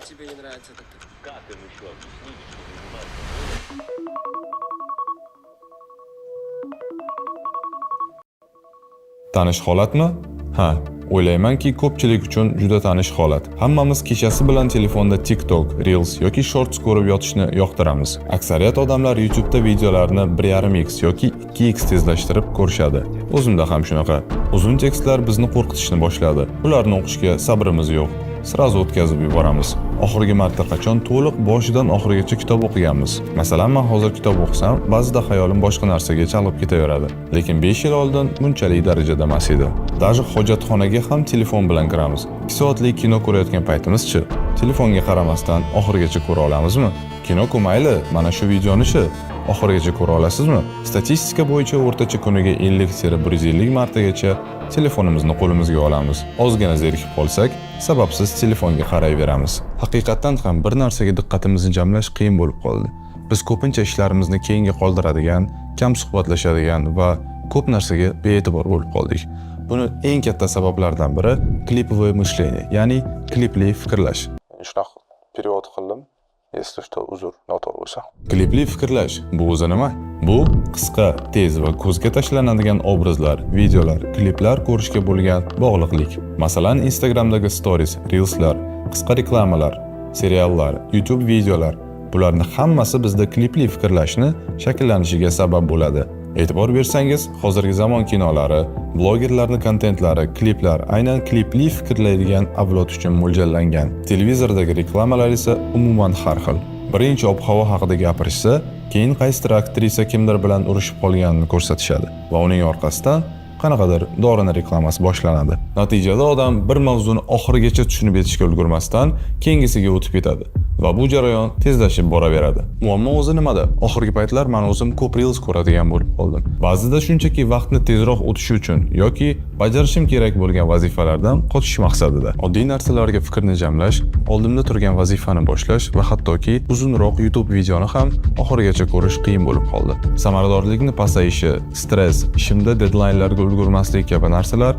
тебе не нравится этот тип? Как им еще объяснить, что заниматься? Tanish holatmi? Ha, o'ylaymanki ko'pchilik uchun juda tanish holat. Hammamiz kechasi bilan telefonda TikTok, Reels yoki Shorts ko'rib yotishni yoqtiramiz. Aksariyat odamlar YouTube'da videolarni 1.5x yoki 2x tezlashtirib ko'rishadi. O'zimda ham shunaqa. Uzun tekstlar bizni qo'rqitishni boshladi. Ularni o'qishga sabrimiz yo'q. Sirazu o'tkazib yuboramiz. Oxirgi marta qachon to'liq boshidan oxirigacha kitob o'qiganmiz? Masalan, men hozir kitob o'qisam, ba'zida xayolim boshqa narsaga chalg'ib ketaveradi. Lekin 5 yil oldin bunchalik darajada emas edi. Даже hojatxonaga ham telefon bilan kiramiz. 2 soatlik kino ko'rayotgan paytimizchi, telefonga qaramasdan oxirigacha ko'ra olamizmi? Kino-ku mayli, mana shu videoni-chi oxirigacha ko'ra olasizmi? Statistika bo'yicha o'rtacha kuniga 50-150 martagacha telefonimizni qo'limizga olamiz. Ozgina zerikib qolsak, sababsiz telefonga qarayveramiz. Haqiqatan ham bir narsaga diqqatimizni jamlash qiyin bo'lib qoldi. Biz ko'pincha ishlarimizni keyinga qoldiradigan, kam suhbatlashadigan va ko'p narsaga bee'tibor bo'lib qoldik. Buni eng katta sabablardan biri klipovoye мышление, ya'ni klipli fikrlash. Shunaqa перевод qildim. Если что, uzr, noto'g'ri bo'lsa. Klipli fikrlash bu o'zi nima? Bu qisqa, tez va ko'zga tashlanadigan obrazlar, videolar, kliplar ko'rishga bo'lgan bog'liqlik. Masalan, Instagramdagi stories, reelslar, qisqa reklamalar, seriallar, YouTube videolar, bularning hammasi bizda klipli fikrlashni shakllanishiga sabab bo'ladi. E'tibor bersangiz, hozirgi zamon kinolari, blogerlarning kontentlari, kliplar aynan klipli fikrlaydigan avlod uchun mo'ljallangan. Televizordagi reklamalar esa umuman har xil. Birinchi ob-havo haqida gapirishsa, keyin qaysidir aktrisa kimdir bilan urushib qolganini ko'rsatishadi va uning orqasidan qanaqadir dorini reklamasi boshlanadi. Natijada odam bir mavzuni oxirigacha tushunib yetishga ulgurmasdan keyingisiga o'tib ketadi va bu jarayon tezlashib boraveradi. Muammo o'zi nimada? Oxirgi paytlar men o'zim ko'p reels ko'radigan bo'lib qoldim. Ba'zida shunchaki vaqtni tezroq o'tishi uchun yoki bajarishim kerak bo'lgan vazifalardan qochish maqsadida. Oddiy narsalarga fikrni jamlash, oldimda turgan vazifani boshlash va hattoki uzunroq YouTube videoni ham oxirigacha ko'rish qiyin bo'lib qoldi. Samaradorlikni pasayishi, stress, ishimda deadlinelarga ulgurmaslik kabi narsalar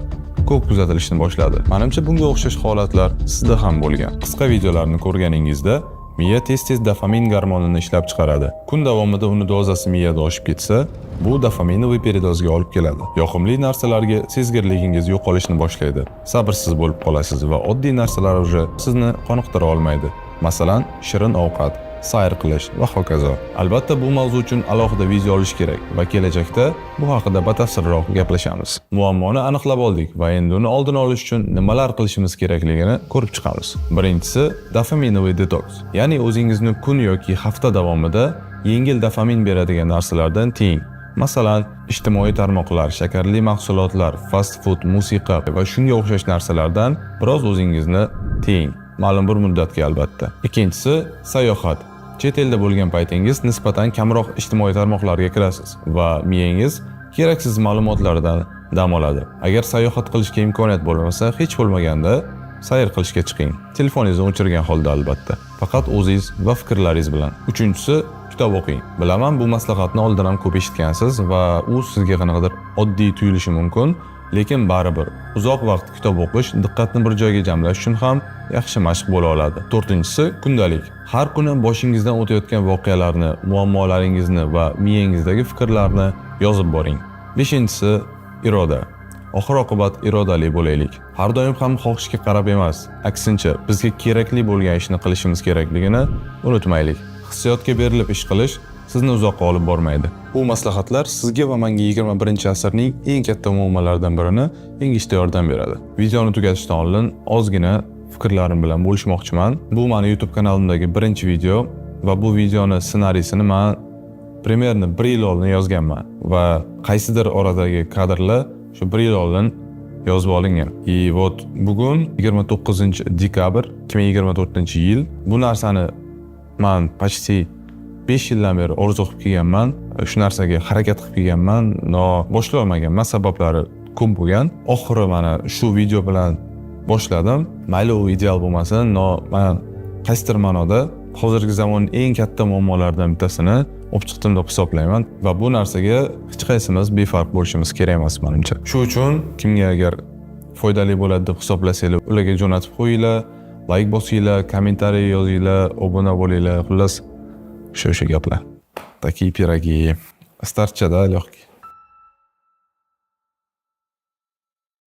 ko'p kuzatilishni boshladi. Menimcha bunga o'xshash holatlar sizda ham bo'lgan. Qisqa videolarni ko'rganingizda miya tez-tez dopamin gormonini ishlab chiqaradi. Kun davomida uni dozasi miyada oshib ketsa, bu dopaminniy peredozga olib keladi. Yoqimli narsalarga sezgirligingiz yo'qolishni boshlaydi. Sabrsiz bo'lib qolasiz va oddiy narsalar уже sizni qoniqtira olmaydi. Masalan, shirin ovqat, sayr qilish va hokazo. Albatta bu mavzu uchun alohida video olish kerak va kelajakda bu haqida batafsilroq gaplashamiz. Muammoni aniqlab oldik va endi uni oldini olish uchun nimalar qilishimiz kerakligini ko'rib chiqamiz. Birinchisi dopaminniy detoks, ya'ni o'zingizni kun yoki hafta davomida yengil dopamin beradigan narsalardan tiying. Masalan, ijtimoiy tarmoqlar, shakarli mahsulotlar, fast food, musiqa va shunga o'xshash narsalardan biroz o'zingizni tiying. Ma'lum bir muddatga albatta. Ikkinchisi, sayohat. Chet elda bo'lgan paytingiz nisbatan kamroq ijtimoiy tarmoqlarga kirasiz va miyangiz keraksiz ma'lumotlardan dam oladi. Agar sayohat qilishga imkoniyat bo'lmasa, hech bo'lmaganda sayr qilishga chiqing. Telefoningizni o'chirgan holda albatta. Faqat o'zingiz va fikrlaringiz bilan. Uchinchisi, kitob o'qing. Bilaman, bu maslahatni oldin ham ko'p eshitgansiz va u sizga qanaqadir oddiy tuyulishi mumkin, lekin baribir uzoq vaqt kitob o'qish diqqatni bir joyga jamlash uchun ham yaxshi mashq bo'la oladi. To'rtinchisi, kundalik. Har kuni boshingizdan o'tayotgan voqealarni, muammolaringizni va miyangizdagi fikrlarni yozib boring. Beshinchisi, iroda. Oxir-oqibat irodali bo'laylik. Har doim ham xohishga qarab emas, aksincha bizga kerakli bo'lgan ishni qilishimiz kerakligini unutmaylik. Hissiyotga berilib ish qilish sizni uzoqqa olib bormaydi. Bu maslahatlar sizga va menga 21-asrning eng katta muammolaridan birini yengishda yordam beradi. Videoni tugatishdan oldin ozgina fikrlarim bilan bo'lishmoqchiman. Bu meni YouTube kanalimdagi birinchi video va bu videoni ssenariysini men примерно 1 yil oldin yozganman va qaysidir oradagi kadrlar shu 1 yil oldin yozib olingan. Вот bugun 29-dekabr 2024-yil. Bu narsani men почти 5 yildan beri orzu qilib kelganman. Shu narsaga harakat qilib kelganman, boshlay olmaganman. Sabablari ko'p bo'lgan. Oxiri mana shu video bilan boshladim. Mayli u ideal bo'lmasin, men qaysidir ma'noda hozirgi zamonning eng katta muammolaridan bittasini olib chiqdim deb hisoblayman va bu narsaga hech qaysimiz befarq bo'lishimiz kerak emas menimcha. Shu uchun kimga agar foydali bo'ladi deb hisoblasanglar, ularga jo'natib qo'yinglar Like bosinglar, kommentariy yozinglar, obuna bo'linglar. Xullas, o'sha gaplar. Такие пироги. Startchada легкий.